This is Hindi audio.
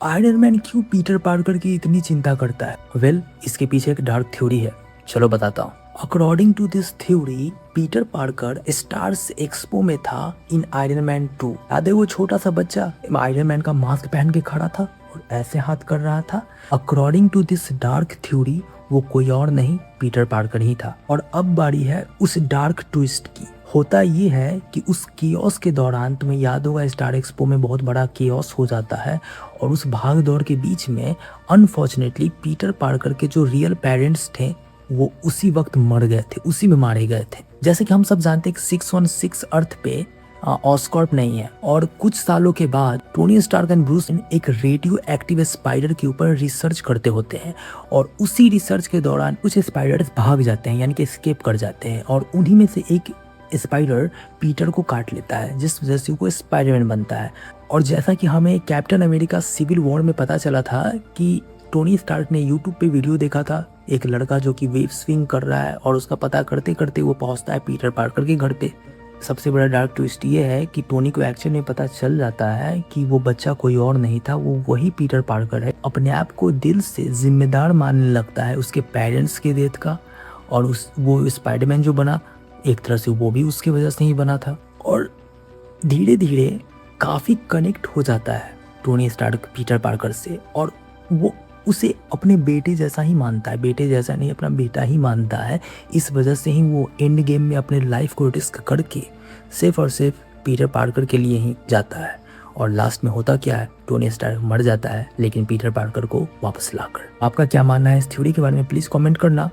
आयरन मैन क्यों पीटर पार्कर की इतनी चिंता करता है? इसके पीछे एक डार्क थ्योरी है। चलो बताता हूँ। According to this theory, Peter Parker Stark's Expo में था इन आयरन मैन 2। याद है वो छोटा सा बच्चा आयरन मैन का मास्क पहन के खड़ा था और ऐसे हाथ कर रहा था? According to this dark theory, वो कोई और नहीं पीटर पार्कर ही था। और अब बारी है उस डार्क ट्विस्ट की। होता ये है कि उस कियोस के दौरान, तुम्हें याद होगा स्टार एक्सपो में बहुत बड़ा कियोस हो जाता है और उस भाग दौड़ के बीच में अनफॉर्चुनेटली पीटर पार्कर के जो रियल पेरेंट्स थे वो उसी वक्त मर गए थे, उसी में मारे गए थे। जैसे कि हम सब जानते हैं कि 616 अर्थ पे ऑस्कॉर्प नहीं है और कुछ सालों के बाद टोनी स्टार्क एंड ब्रूस एक रेडियो एक्टिव स्पाइडर के ऊपर रिसर्च करते होते हैं और उसी रिसर्च के दौरान कुछ स्पाइडर्स भाग जाते हैं, यानी कि एस्केप कर जाते हैं और उन्हीं में से एक स्पाइडर पीटर को काट लेता है, जिस वजह से वो स्पाइडरमैन बनता है। और जैसा कि हमें कैप्टन अमेरिका सिविल वॉर में पता चला था कि टोनी स्टार्क ने यूट्यूब पे वीडियो देखा था, एक लड़का जो कि वेव स्विंग कर रहा है और उसका पता करते करते वो पहुंचता है पीटर पार्कर के घर पे। सबसे बड़ा डार्क ट्विस्ट ये है कि टोनी को एक्चुअली में पता चल जाता है कि वो बच्चा कोई और नहीं था, वो वही पीटर पार्कर है। अपने आप को दिल से जिम्मेदार मानने लगता है उसके पेरेंट्स के डेथ का, और वो स्पाइडरमैन जो बना एक तरह से वो भी उसकी वजह से ही बना था। और धीरे धीरे काफ़ी कनेक्ट हो जाता है टोनी स्टार्क पीटर पार्कर से और वो उसे अपने बेटे जैसा ही मानता है, बेटे जैसा नहीं अपना बेटा ही मानता है। इस वजह से ही वो एंड गेम में अपने लाइफ को रिस्क करके सिर्फ और सिर्फ पीटर पार्कर के लिए ही जाता है। और लास्ट में होता क्या है, टोनी स्टार्क मर जाता है लेकिन पीटर पार्कर को वापस लाकर। आपका क्या मानना है इस थ्योरी के बारे में प्लीज़ कमेंट करना।